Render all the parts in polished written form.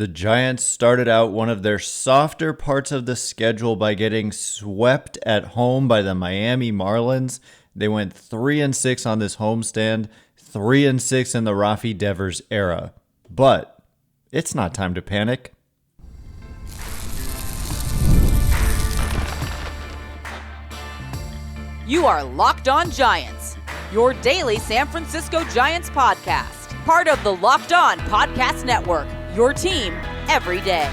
The Giants started out one of their softer parts of the schedule by getting swept at home by the Miami Marlins. They went 3-6 on this homestand, 3-6 in the Rafi Devers era. But it's not time to panic. You are Locked On Giants, your daily San Francisco Giants podcast. Part of the Locked On Podcast Network, your team every day.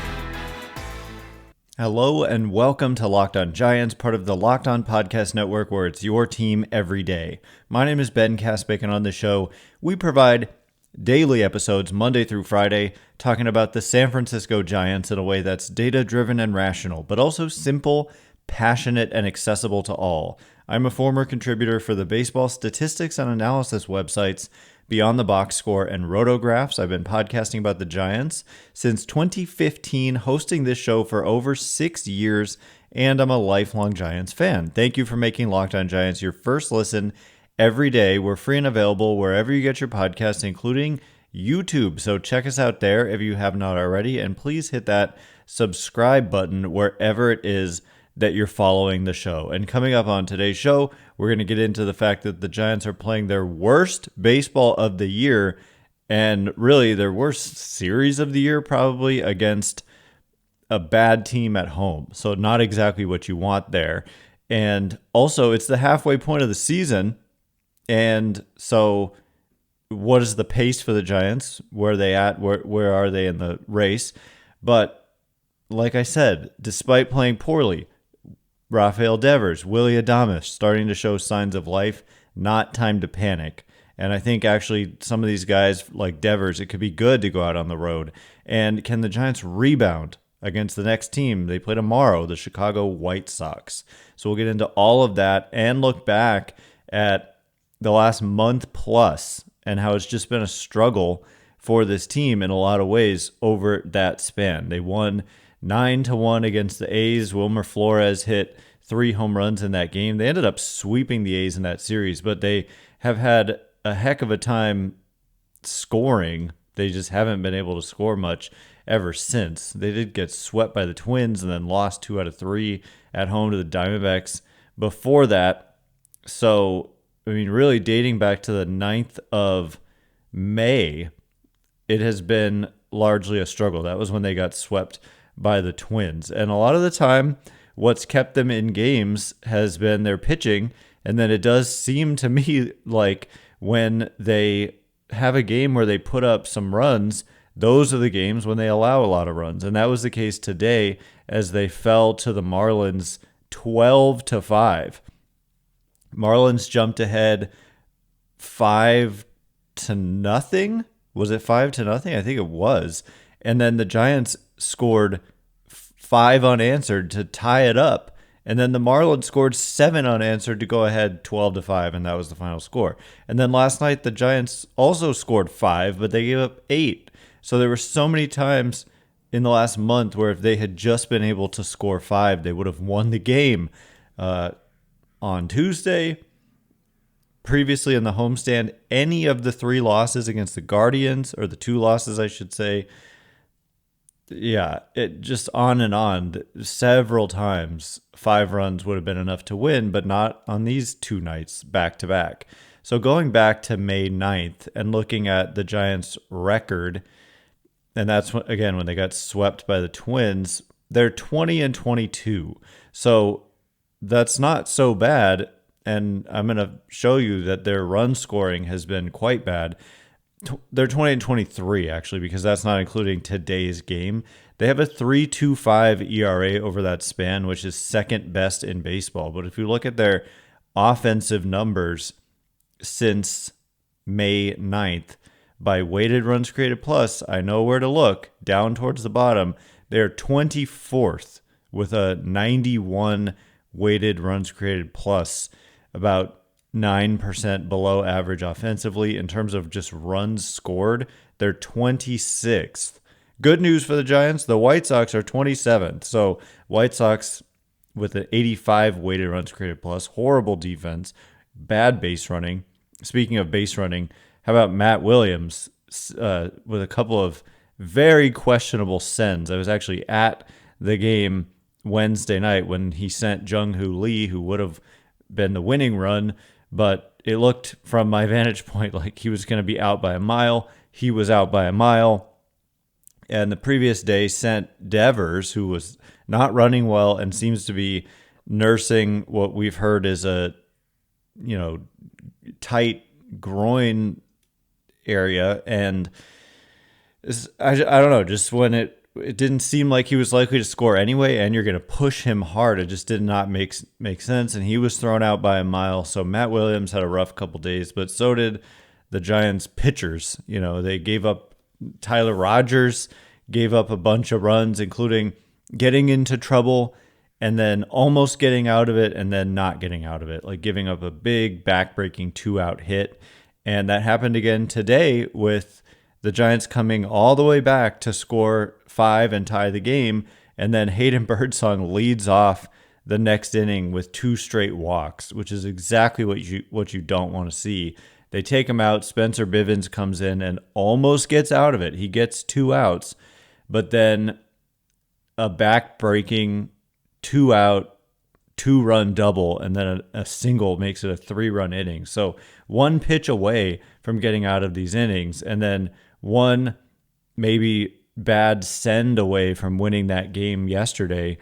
Hello and welcome to Locked On Giants, part of the Locked On Podcast Network, where it's your team every day. My name is Ben Kaspick, and on the show, we provide daily episodes Monday through Friday, talking about the San Francisco Giants in a way that's data-driven and rational, but also simple, passionate, and accessible to all. I'm a former contributor for the baseball statistics and analysis websites Beyond the Box Score and Rotographs. I've been podcasting about the Giants since 2015, hosting this show for over 6 years, and I'm a lifelong Giants fan. Thank you for making Locked On Giants your first listen every day. We're free and available wherever you get your podcasts, including YouTube. So check us out there if you have not already, and please hit that subscribe button wherever it is that you're following the show. And coming up on today's show, we're going to get into the fact that the Giants are playing their worst baseball of the year, and really their worst series of the year, probably, against a bad team at home. So not exactly what you want there. And also, it's the halfway point of the season. And so what is the pace for the Giants? Where are they at? Where are they in the race? But like I said, despite playing poorly, Rafael Devers, Willy starting to show signs of life. Not time to panic. And I think actually some of these guys like Devers, it could be good to go out on the road. And can the Giants rebound against the next team? They play tomorrow, the Chicago White Sox. So we'll get into all of that and look back at the last month plus and how it's just been a struggle for this team in a lot of ways over that span. They won 9-1 against the A's. Wilmer Flores hit 3 home runs in that game. They ended up sweeping the A's in that series, but they have had a heck of a time scoring. They just haven't been able to score much ever since. They did get swept by the Twins and then lost 2 out of 3 at home to the Diamondbacks before that. So, I mean, really dating back to the 9th of May, it has been largely a struggle. That was when they got swept by the Twins. And a lot of the time, what's kept them in games has been their pitching. And then it does seem to me like when they have a game where they put up some runs, those are the games when they allow a lot of runs. And that was the case today as they fell to the Marlins 12-5. Marlins jumped ahead 5-0. Was it 5-0? I think it was. And then the Giants scored 5 unanswered to tie it up. And then the Marlins scored 7 unanswered to go ahead 12-5, and that was the final score. And then last night, the Giants also scored 5, but they gave up 8. So there were so many times in the last month where if they had just been able to score 5, they would have won the game. On Tuesday, previously in the homestand, any of the 3 losses against the Guardians, or the 2 losses, I should say, yeah, it just on and on. Several times, 5 runs would have been enough to win, but not on these 2 nights back to back. So going back to May 9th and looking at the Giants' record, and that's when, again, when they got swept by the Twins, they're 20-22. So that's not so bad. And I'm going to show you that their run scoring has been quite bad. They're 20-23, actually, because that's not including today's game. They have a 3.25 ERA over that span, which is second best in baseball. But if you look at their offensive numbers since May 9th, by weighted runs created plus, I know where to look, down towards the bottom, they're 24th with a 91 weighted runs created plus, about 9% below average offensively. In terms of just runs scored, they're 26th. Good news for the Giants, the White Sox are 27th. So White Sox with an 85 weighted runs created plus, horrible defense, bad base running. Speaking of base running, how about Matt Williams with a couple of very questionable sends. I was actually at the game Wednesday night when he sent Jung-Hoo Lee, who would have been the winning run, but it looked from my vantage point like he was going to be out by a mile. He was out by a mile. And the previous day sent Devers, who was not running well and seems to be nursing what we've heard is a, tight groin area. And I don't know, just when it didn't seem like he was likely to score anyway, and you're going to push him hard, it just did not make sense. And he was thrown out by a mile. So Matt Williams had a rough couple days, but so did the Giants pitchers. They gave up. Tyler Rogers gave up a bunch of runs, including getting into trouble and then almost getting out of it and then not getting out of it, like giving up a big backbreaking 2-out hit. And that happened again today with the Giants coming all the way back to score 5 and tie the game. And then Hayden Birdsong leads off the next inning with 2 straight walks, which is exactly what you don't want to see. They take him out. Spencer Bivens comes in and almost gets out of it. He gets 2 outs, but then a back-breaking 2-out, 2-run double, and then a single makes it a 3-run inning. So 1 pitch away from getting out of these innings, and then 1 maybe bad send away from winning that game yesterday.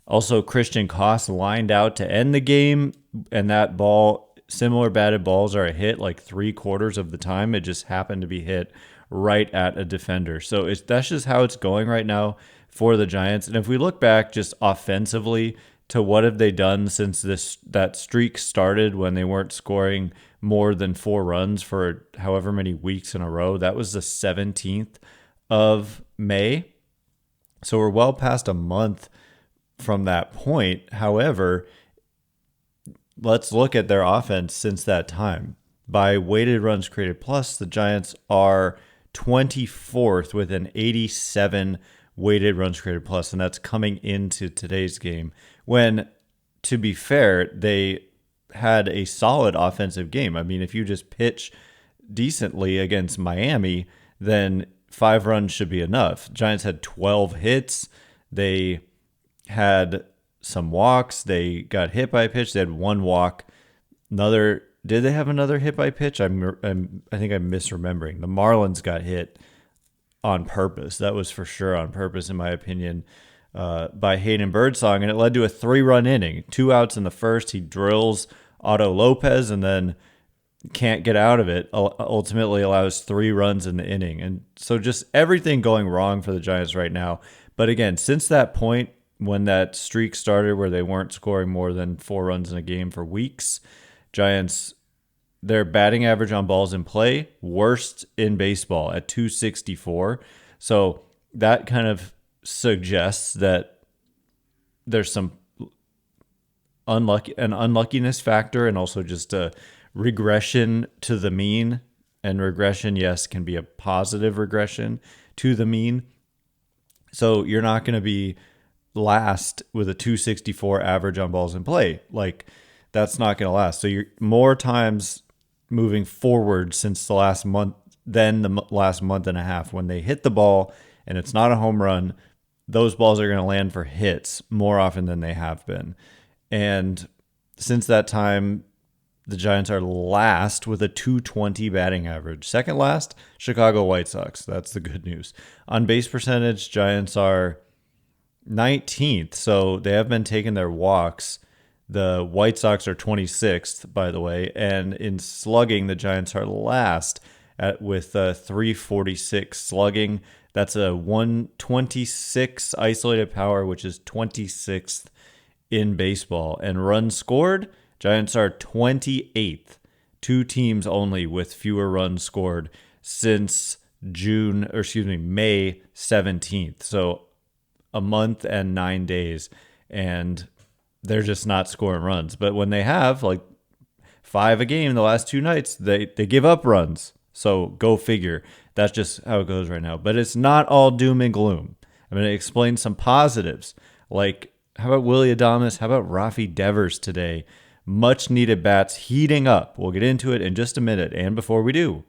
Also, Christian Koss lined out to end the game, and that ball... Similar batted balls are a hit like 3/4 of the time. It just happened to be hit right at a defender. So that's just how it's going right now for the Giants. And if we look back just offensively to what have they done since that streak started when they weren't scoring more than 4 runs for however many weeks in a row, that was the 17th of May. So we're well past a month from that point. However, let's look at their offense since that time. By weighted runs created plus, the Giants are 24th with an 87 weighted runs created plus, and that's coming into today's game when, to be fair, they had a solid offensive game. I mean, if you just pitch decently against Miami, then 5 runs should be enough. Giants had 12 hits. They had some walks. They got hit by a pitch. They had 1 walk. Did they have another hit by pitch? I think I'm misremembering. The Marlins got hit on purpose. That was for sure on purpose, in my opinion, by Hayden Birdsong, and it led to a 3-run inning. 2 outs in the first. He drills Otto Lopez and then can't get out of it. Ultimately allows 3 runs in the inning. And so just everything going wrong for the Giants right now. But again, since that point, when that streak started where they weren't scoring more than 4 runs in a game for weeks, Giants, their batting average on balls in play, worst in baseball at 264. So that kind of suggests that there's some unluckiness factor and also just a regression to the mean. And regression, yes, can be a positive regression to the mean. So you're not going to be last with a 264 average on balls in play. Like, that's not going to last. So you're more times moving forward since the last month than the last month and a half. When they hit the ball and it's not a home run, those balls are going to land for hits more often than they have been. And since that time, the Giants are last with a 220 batting average. Second last, Chicago White Sox. That's the good news. On base percentage, Giants are 19th, so they have been taking their walks. The White Sox are 26th, by the way, and in slugging, the Giants are last with 346 slugging. That's a 126 isolated power, which is 26th in baseball. And runs scored, Giants are 28th. 2 teams only with fewer runs scored since May 17th. So a month and 9 days, and they're just not scoring runs. But when they have like 5 a game the last 2 nights, they give up runs. So go figure. That's just how it goes right now. But it's not all doom and gloom. I'm going to explain some positives. Like, how about Willy Adames? How about Rafi Devers today? Much needed bats heating up. We'll get into it in just a minute. And before we do,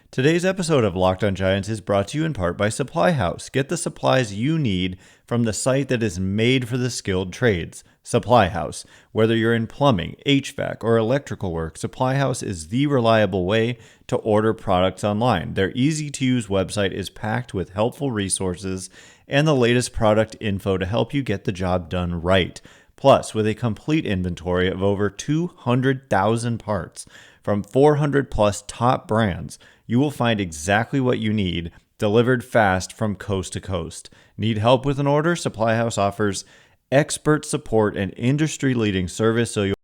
Today's episode of Locked on Giants is brought to you in part by Supply House. Get the supplies you need from the site that is made for the skilled trades. Supply House. Whether you're in plumbing, HVAC, or electrical work, Supply House is the reliable way to order products online. Their easy-to-use website is packed with helpful resources and the latest product info to help you get the job done right. Plus, with a complete inventory of over 200,000 parts from 400 plus top brands, you will find exactly what you need delivered fast from coast to coast. Need help with an order? Supply House offers expert support and industry-leading service so you'll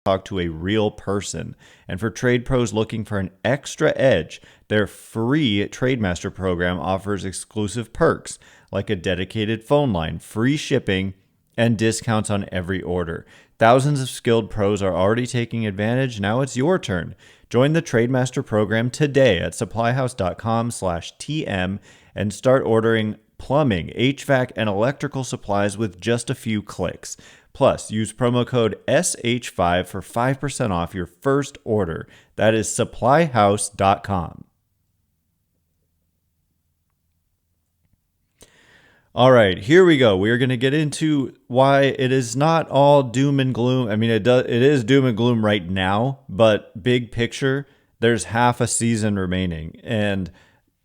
talk to a real person. And for trade pros looking for an extra edge, their free TradeMaster program offers exclusive perks like a dedicated phone line, free shipping, and discounts on every order. Thousands of skilled pros are already taking advantage. Now it's your turn. Join the TradeMaster program today at supplyhouse.com/TM and start ordering plumbing, HVAC, and electrical supplies with just a few clicks. Plus, use promo code SH5 for 5% off your first order. That is supplyhouse.com. All right, here we go. We are going to get into why it is not all doom and gloom. I mean, it is doom and gloom right now, but big picture, there's half a season remaining. And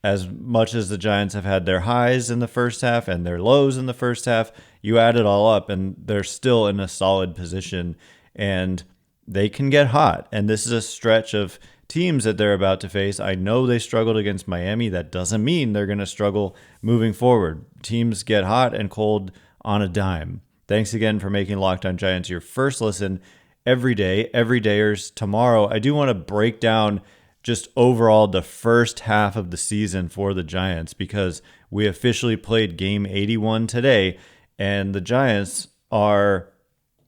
as much as the Giants have had their highs in the first half and their lows in the first half, you add it all up and they're still in a solid position and they can get hot. And this is a stretch of teams that they're about to face. I know they struggled against Miami. That doesn't mean they're going to struggle moving forward. Teams get hot and cold on a dime. Thanks again for making Locked on Giants your first listen every day. Everydayers, tomorrow, I do want to break down just overall the first half of the season for the Giants because we officially played game 81 today, and the Giants are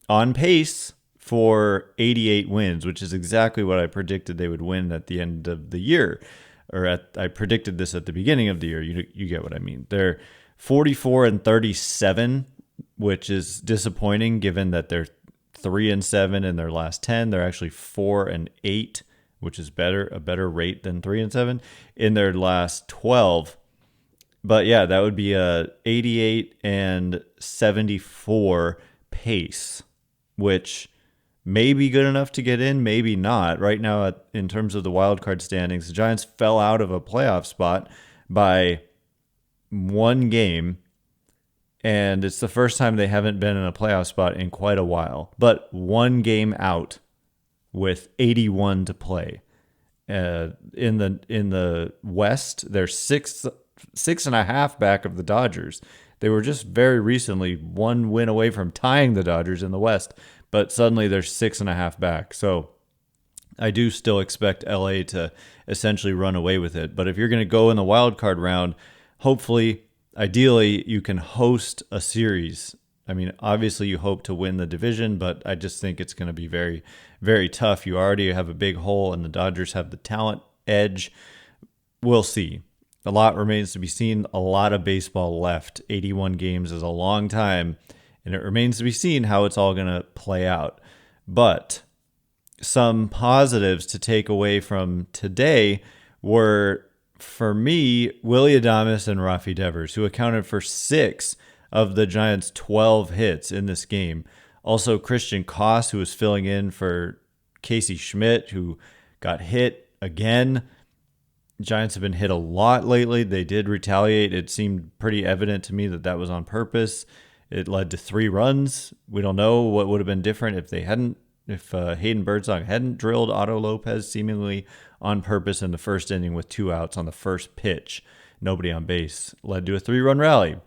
on pace for 88 wins, which is exactly what I predicted they would win at the end of the year. I predicted this at the beginning of the year. You get what I mean. They're 44-37, which is disappointing given that they're 3-7 in their last 10. They're actually 4-8, which is a better rate than 3-7 in their last 12. But yeah, that would be a 88-74 pace, which may be good enough to get in, maybe not. Right now, in terms of the wild card standings, the Giants fell out of a playoff spot by one game, and it's the first time they haven't been in a playoff spot in quite a while. But one game out with 81 to play. In the West, they're six and a half back of the Dodgers. They were just very recently one win away from tying the Dodgers in the West, but suddenly they're 6.5 back. So I do still expect LA to essentially run away with it. But if you're going to go in the wild card round, hopefully, ideally, you can host a series. I mean, obviously you hope to win the division, but I just think it's going to be very, very tough. You already have a big hole, and the Dodgers have the talent edge. We'll see. A lot remains to be seen. A lot of baseball left. 81 games is a long time, and it remains to be seen how it's all going to play out. But some positives to take away from today were, for me, Willy and Rafi Devers, who accounted for 6 of the Giants' 12 hits in this game. Also, Christian Koss, who was filling in for Casey Schmidt, who got hit again. Giants have been hit a lot lately. They did retaliate. It seemed pretty evident to me that that was on purpose. It led to 3 runs. We don't know what would have been different if Hayden Birdsong hadn't drilled Otto Lopez seemingly on purpose in the first inning with 2 outs on the first pitch. Nobody on base. Led to a 3-run rally.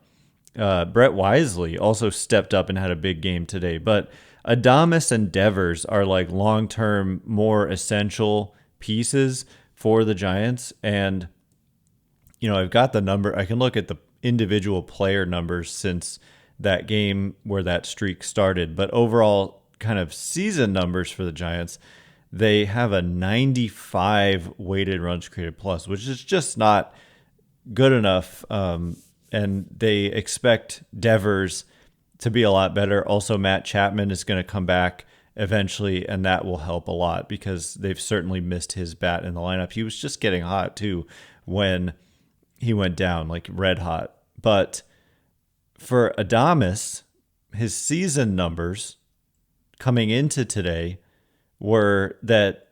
Brett Wisely also stepped up and had a big game today. But Adames and Devers are like long-term, more essential pieces for the Giants. And, I've got the number. I can look at the individual player numbers since that game where that streak started. But overall kind of season numbers for the Giants, they have a 95 weighted runs created plus, which is just not good enough. And they expect Devers to be a lot better. Also, Matt Chapman is going to come back eventually, and that will help a lot because they've certainly missed his bat in the lineup. He was just getting hot too when he went down, like red hot. But for Adames, his season numbers coming into today were that,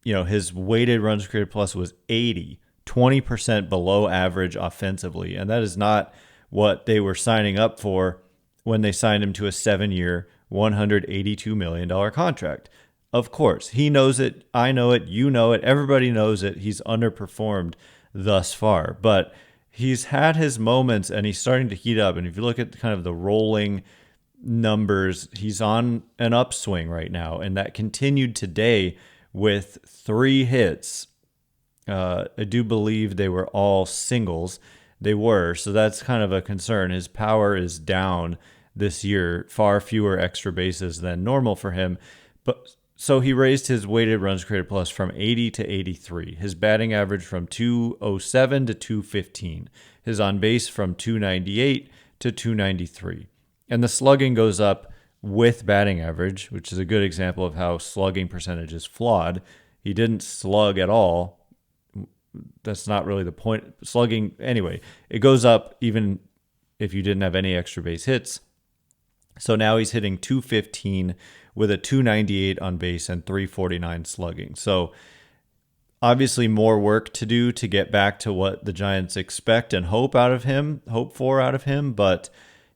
his weighted runs created plus was 80, 20% below average offensively. And that is not what they were signing up for when they signed him to a 7-year, $182 million contract. Of course, he knows it. I know it. You know it. Everybody knows it. He's underperformed thus far, but he's had his moments and he's starting to heat up. And if you look at kind of the rolling numbers, he's on an upswing right now. And that continued today with 3 hits. I do believe they were all singles. They were. So that's kind of a concern. His power is down this year, far fewer extra bases than normal for him. But so he raised his weighted runs created plus from 80 to 83. His batting average from 207 to 215. His on base from 298 to 293. And the slugging goes up with batting average, which is a good example of how slugging percentage is flawed. He didn't slug at all. That's not really the point. Slugging, anyway, it goes up even if you didn't have any extra base hits. So now he's hitting 215 with a 298 on base and 349 slugging. So obviously more work to do to get back to what the Giants expect and hope for out of him, but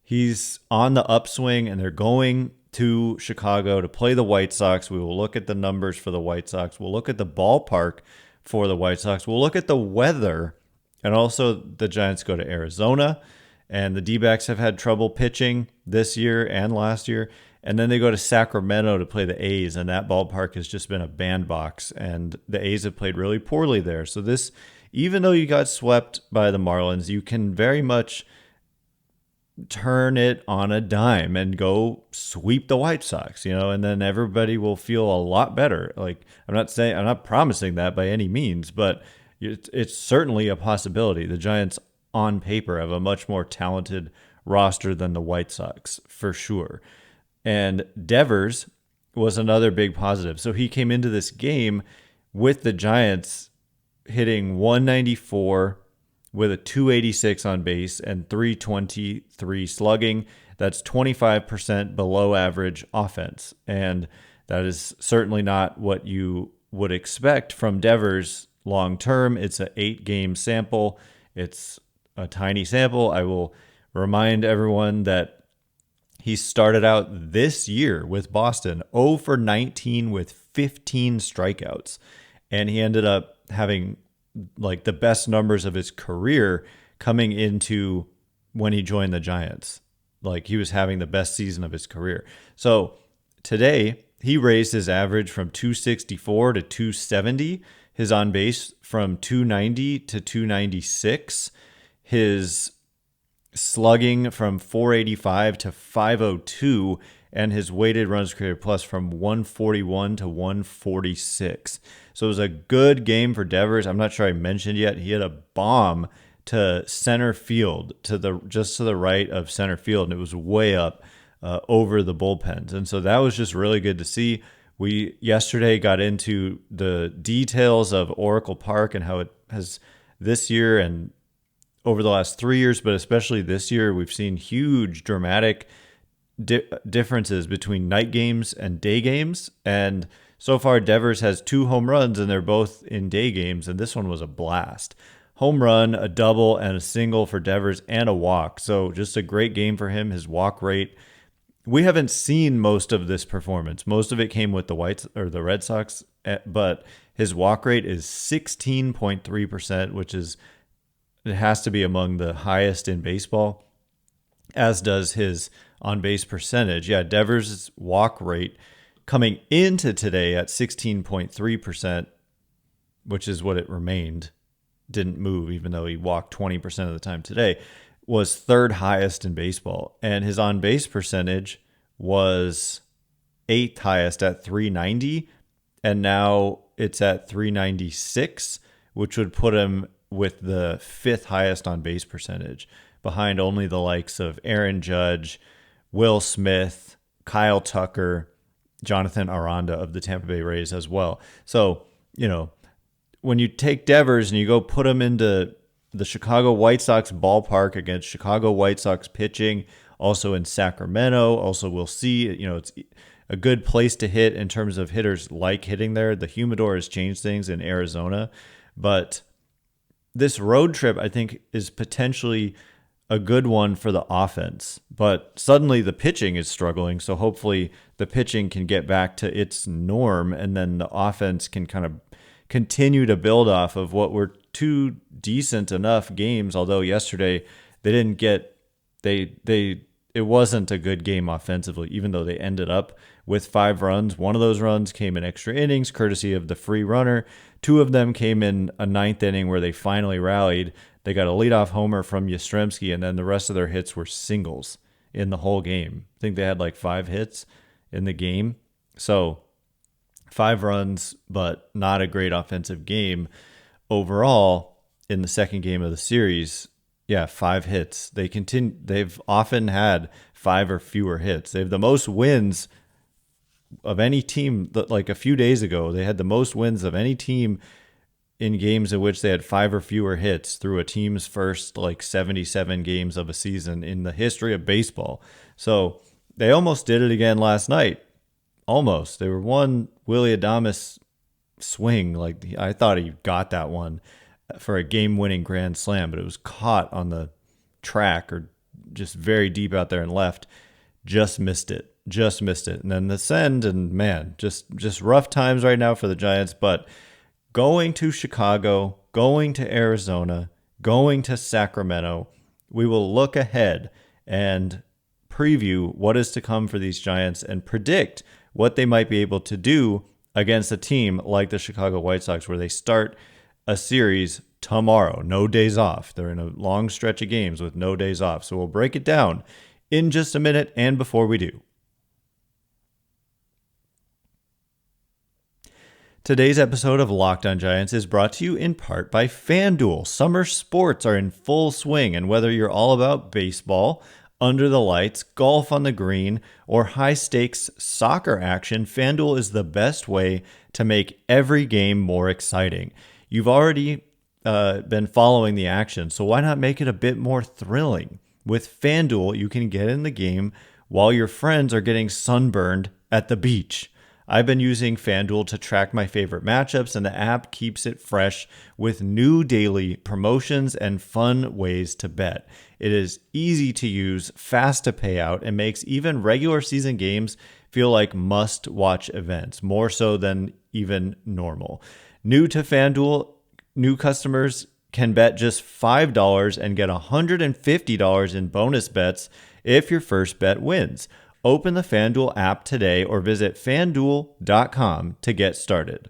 he's on the upswing and they're going to Chicago to play the White Sox. We will look at the numbers for the White Sox. We'll look at the ballpark for the White Sox. We'll look at the weather, and also the Giants go to Arizona. And the D-backs have had trouble pitching this year and last year. And then they go to Sacramento to play the A's, and that ballpark has just been a bandbox. And the A's have played really poorly there. So this, even though you got swept by the Marlins, you can very much turn it on a dime and go sweep the White Sox, and then everybody will feel a lot better. Like, I'm not promising that by any means, but it's certainly a possibility. The Giants on paper have a much more talented roster than the White Sox, for sure. And Devers was another big positive. So he came into this game with the Giants hitting 194 with a 286 on base and 323 slugging. That's 25% below average offense. And that is certainly not what you would expect from Devers long term. It's an 8-game sample. It's a tiny sample. I will remind everyone that he started out this year with Boston 0 for 19 with 15 strikeouts. And he ended up having like the best numbers of his career coming into when he joined the Giants. Like, he was having the best season of his career. So today he raised his average from 264 to 270, his on base from 290 to 296, his slugging from 485 to 502, and his weighted runs created plus from 141 to 146. So it was a good game for Devers. I'm not sure I mentioned yet, he hit a bomb to center field, just to the right of center field, and it was way up over the bullpens. And so that was just really good to see. We yesterday got into the details of Oracle Park and how it has this year and over the last 3 years, but especially this year, we've seen huge dramatic differences between night games and day games. And so far, Devers has 2 home runs, and they're both in day games, and this one was a blast. Home run, a double, and a single for Devers, and a walk. So just a great game for him. His walk rate, we haven't seen most of this performance. Most of it came with the Red Sox, but his walk rate is 16.3%, which is, it has to be among the highest in baseball, as does his on-base percentage. Yeah, Devers' walk rate coming into today at 16.3%, which is what it remained, didn't move, even though he walked 20% of the time today, was 3rd highest in baseball. And his on-base percentage was 8th highest at 390, and now it's at 396, which would put him with the 5th highest on-base percentage, behind only the likes of Aaron Judge, Will Smith, Kyle Tucker, Jonathan Aranda of the Tampa Bay Rays as well. So, when you take Devers and you go put him into the Chicago White Sox ballpark against Chicago White Sox pitching, also in Sacramento, also we'll see, it's a good place to hit in terms of hitters like hitting there. The humidor has changed things in Arizona, but this road trip, I think, is potentially a good one for the offense. But suddenly the pitching is struggling, so hopefully the pitching can get back to its norm, and then the offense can kind of continue to build off of what were two decent enough games. Although yesterday they didn't get it wasn't a good game offensively, even though they ended up with 5 runs. One of those runs came in extra innings, courtesy of the free runner. 2 of them came in a 9th inning where they finally rallied. They got a leadoff homer from Yastrzemski, and then the rest of their hits were singles in the whole game. I think they had like 5 hits in the game. So 5 runs, but not a great offensive game overall in the second game of the series. Yeah, 5 hits. They've often had 5 or fewer hits. They have the most wins of any team. Like a few days ago, they had the most wins of any team in games in which they had 5 or fewer hits through a team's first 77 games of a season in the history of baseball. So they almost did it again last night. Almost. They were one Willy Adames swing. I thought he got that one for a game-winning grand slam, but it was caught on the track or just very deep out there and left. Just missed it. And then the send, and man, just rough times right now for the Giants. But going to Chicago, going to Arizona, going to Sacramento, we will look ahead and preview what is to come for these Giants and predict what they might be able to do against a team like the Chicago White Sox, where they start a series tomorrow, no days off. They're in a long stretch of games with no days off. So we'll break it down in just a minute. And before we do, today's episode of Locked On Giants is brought to you in part by FanDuel. Summer sports are in full swing, and whether you're all about baseball, under the lights, golf on the green, or high-stakes soccer action, FanDuel is the best way to make every game more exciting. You've already been following the action, so why not make it a bit more thrilling? With FanDuel, you can get in the game while your friends are getting sunburned at the beach. I've been using FanDuel to track my favorite matchups, and the app keeps it fresh with new daily promotions and fun ways to bet. It is easy to use, fast to pay out, and makes even regular season games feel like must-watch events, more so than even normal. New to FanDuel, new customers can bet just $5 and get $150 in bonus bets if your first bet wins. Open the FanDuel app today or visit FanDuel.com to get started.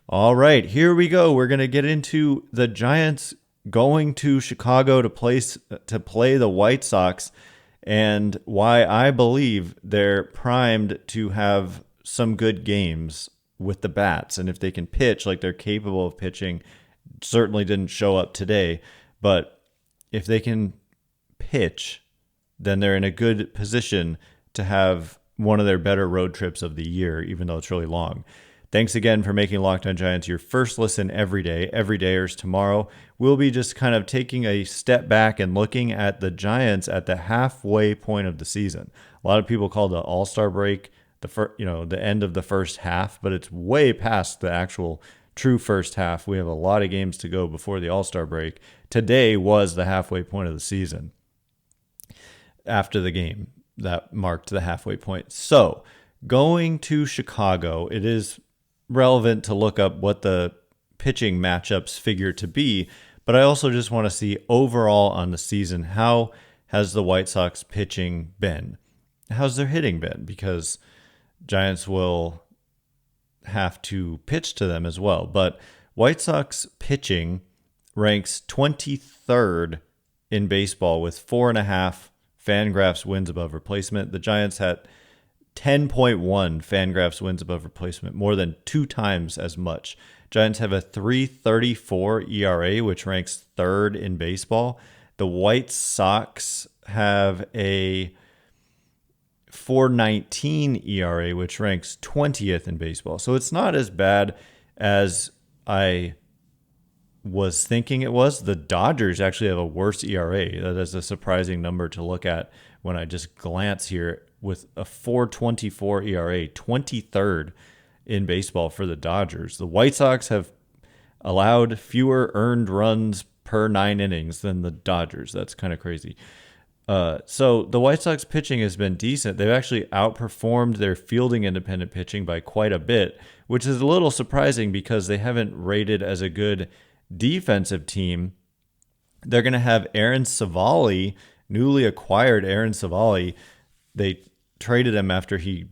All right, here we go. We're going to get into the Giants going to Chicago to play the White Sox, and why I believe they're primed to have some good games with the bats. And if they can pitch like they're capable of pitching, certainly didn't show up today, but if they can pitch, then they're in a good position to have one of their better road trips of the year, even though it's really long. Thanks again for making Locked On Giants your first listen every day. Everydayers tomorrow, we'll be just kind of taking a step back and looking at the Giants at the halfway point of the season. A lot of people call the All-Star break the end of the first half, but it's way past the actual true first half. We have a lot of games to go before the All-Star break. Today was the halfway point of the season. After the game, that marked the halfway point. So, going to Chicago, it is relevant to look up what the pitching matchups figure to be, but I also just want to see overall on the season, how has the White Sox pitching been? How's their hitting been? Because Giants will have to pitch to them as well. But White Sox pitching ranks 23rd in baseball with 4.5 Fangraphs wins above replacement. The Giants had 10.1 Fangraphs wins above replacement, more than 2 times as much. Giants have a 3.34 ERA, which ranks 3rd in baseball. The White Sox have a 4.19 ERA, which ranks 20th in baseball. So it's not as bad as I was thinking it was. The Dodgers actually have a worse ERA. That is a surprising number to look at when I just glance here, with a 4.24 ERA, 23rd in baseball for the Dodgers. The White Sox have allowed fewer earned runs per 9 innings than the Dodgers. That's kind of crazy. So the White Sox pitching has been decent. They've actually outperformed their fielding independent pitching by quite a bit, which is a little surprising because they haven't rated as a good defensive team. They're going to have Aaron Savali, newly acquired Aaron Savali. They traded him after he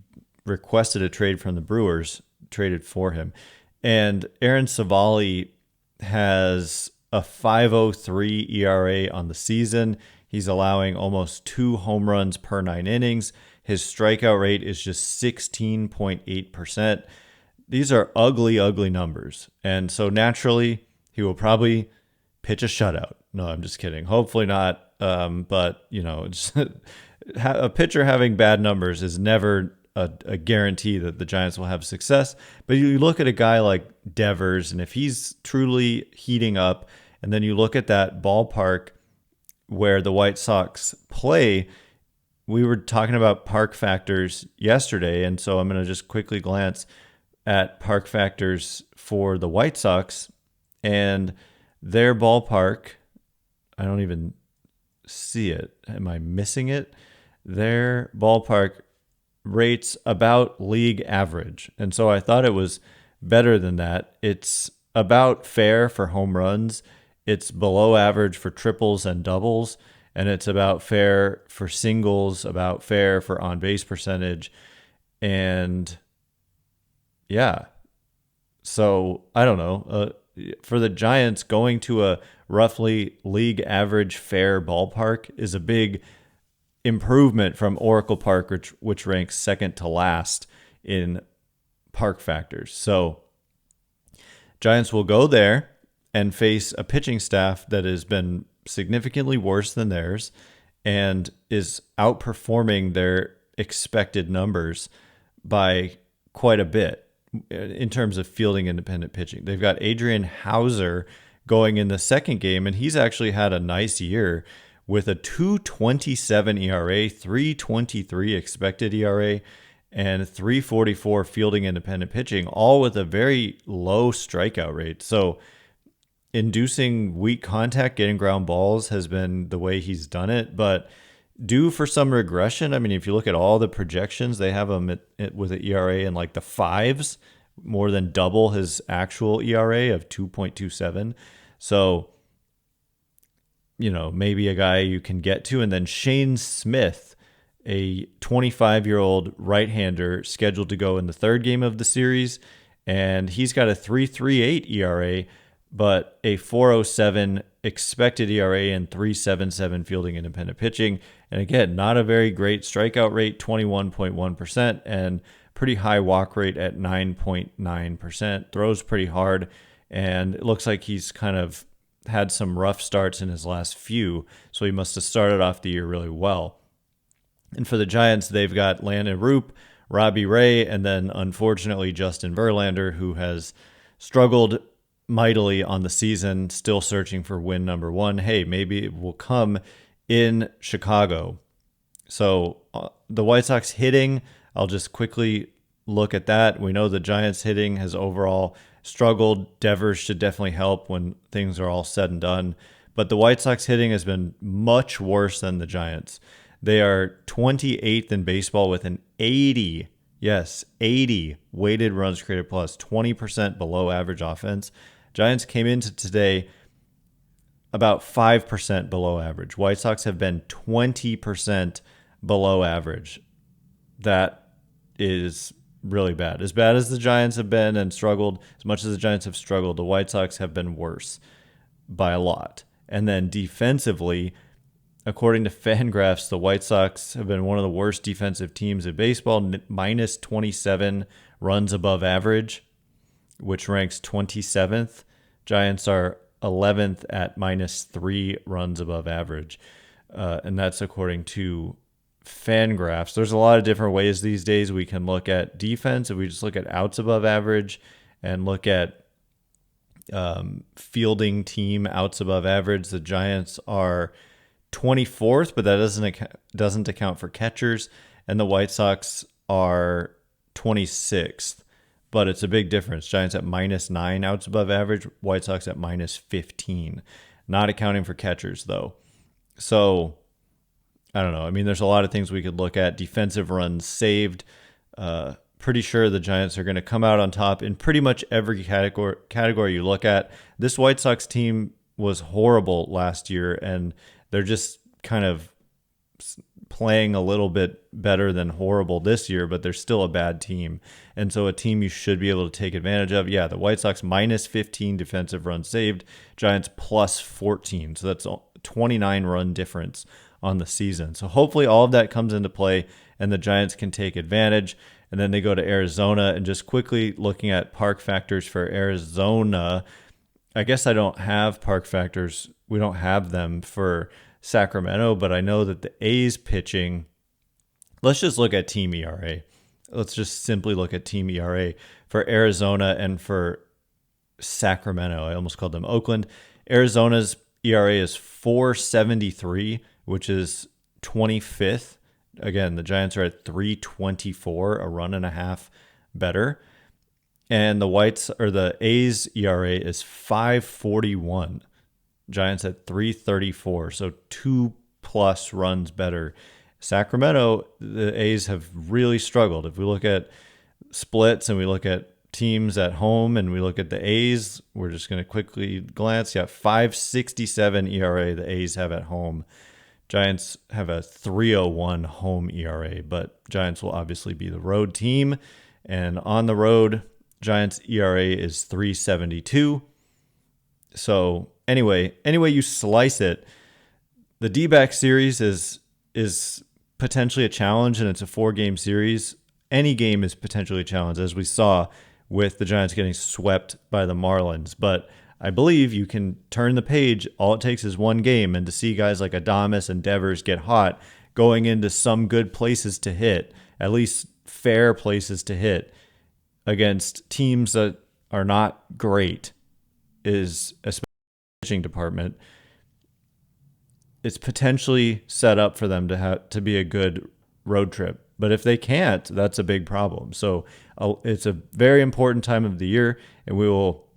requested a trade from the Brewers, traded for him. And Aaron Savali has a 5.03 ERA on the season. He's allowing almost 2 home runs per 9 innings. His strikeout rate is just 16.8%. These are ugly, ugly numbers. And so naturally, he will probably pitch a shutout. No, I'm just kidding. Hopefully not. But, just a pitcher having bad numbers is never a guarantee that the Giants will have success. But you look at a guy like Devers, and if he's truly heating up, and then you look at that ballpark where the White Sox play, we were talking about park factors yesterday, and so I'm going to just quickly glance at park factors for the White Sox, and their ballpark, I don't even see it. Am I missing it? Their ballpark rates about league average. And so I thought it was better than that. It's about fair for home runs. It's below average for triples and doubles. And it's about fair for singles, about fair for on-base percentage. And yeah. So I don't know. For the Giants, going to a roughly league average fair ballpark is a big improvement from Oracle Park, which ranks second to last in park factors. So Giants will go there and face a pitching staff that has been significantly worse than theirs and is outperforming their expected numbers by quite a bit in terms of fielding independent pitching. They've got Adrian Hauser going in the second game, and he's actually had a nice year with a 2.27 ERA, 3.23 expected ERA, and 3.44 fielding independent pitching, all with a very low strikeout rate. So inducing weak contact, getting ground balls has been the way he's done it, but due for some regression. I mean, if you look at all the projections, they have him with an ERA in like the 5s, more than double his actual ERA of 2.27. So maybe a guy you can get to. And then Shane Smith, a 25-year-old right-hander scheduled to go in the third game of the series. And he's got a 3.38 ERA, but a 4.07 expected ERA and 3.77 fielding independent pitching. And again, not a very great strikeout rate, 21.1%, and pretty high walk rate at 9.9%. Throws pretty hard, and it looks like he's kind of had some rough starts in his last few, so he must have started off the year really well. And for the Giants, they've got Landon Roop, Robbie Ray, and then unfortunately Justin Verlander, who has struggled mightily on the season, still searching for win number 1. Hey, maybe it will come in Chicago. So the White Sox hitting, I'll just quickly look at that. We know the Giants hitting has overall struggled. Devers should definitely help when things are all said and done. But the White Sox hitting has been much worse than the Giants. They are 28th in baseball with an 80, yes, 80 weighted runs created plus, 20% below average offense. Giants came into today about 5% below average. White Sox have been 20% below average. That is really bad. As bad as the Giants have been and struggled, as much as the Giants have struggled, the White Sox have been worse by a lot. And then defensively, according to Fangraphs, the White Sox have been one of the worst defensive teams in baseball, minus 27 runs above average, which ranks 27th. Giants are 11th at minus 3 runs above average. and that's according to Fangraphs. There's a lot of different ways these days we can look at defense. If we just look at outs above average and look at fielding team outs above average, the Giants are 24th, but that doesn't account for catchers, and the White Sox are 26th. But it's a big difference. Giants at -9 outs above average, White Sox at -15, not accounting for catchers though. So I don't know. I mean, there's a lot of things we could look at. Defensive runs saved. Pretty sure the Giants are going to come out on top in pretty much every category you look at. This White Sox team was horrible last year, and they're just kind of playing a little bit better than horrible this year, but they're still a bad team. And so a team you should be able to take advantage of. Yeah, the White Sox -15 defensive runs saved, Giants +14. So that's a 29 run difference on the season. So hopefully all of that comes into play and the Giants can take advantage. And then they go to Arizona, and just quickly looking at park factors for Arizona. I guess I don't have park factors. We don't have them for Sacramento, but I know that the A's pitching, let's just look at team ERA. Let's just simply look at team ERA for Arizona and for Sacramento. I almost called them Oakland. Arizona's ERA is 4.73, which is 25th. Again, the Giants are at 3.24, a run and a half better. And the A's ERA is 5.41. Giants at 3.34, so 2+ runs better. Sacramento, the A's have really struggled. If we look at splits and we look at teams at home and we look at the A's, we're just going to quickly glance. Yeah, 5.67 ERA the A's have at home. Giants have a 3.01 home ERA, but Giants will obviously be the road team. And on the road, Giants ERA is 3.72. So anyway you slice it, the D-back series is potentially a challenge, and it's a 4-game series. Any game is potentially a challenge, as we saw with the Giants getting swept by the Marlins. But I believe you can turn the page. All it takes is one game, and to see guys like Adames and Devers get hot, going into some good places to hit, at least fair places to hit, against teams that are not great, is especially the pitching department. It's potentially set up for them to be a good road trip. But if they can't, that's a big problem. So it's a very important time of the year, and we will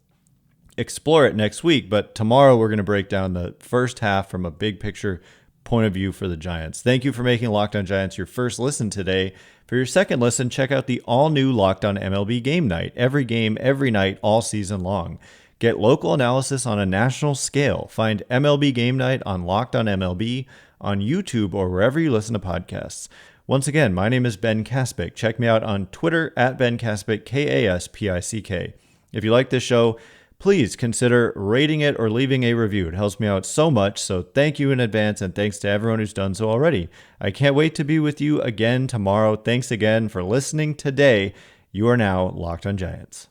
explore it next week. But tomorrow we're going to break down the first half from a big picture point of view for the Giants. Thank you for making Locked On Giants your first listen today. For your second listen, check out the all-new Locked On MLB Game Night. Every game, every night, all season long. Get local analysis on a national scale. Find MLB Game Night on Locked On MLB, on YouTube, or wherever you listen to podcasts. Once again, my name is Ben Kaspick. Check me out on Twitter at Ben Kaspick, Kaspick. If you like this show, please consider rating it or leaving a review. It helps me out so much, so thank you in advance, and thanks to everyone who's done so already. I can't wait to be with you again tomorrow. Thanks again for listening today. You are now Locked On Giants.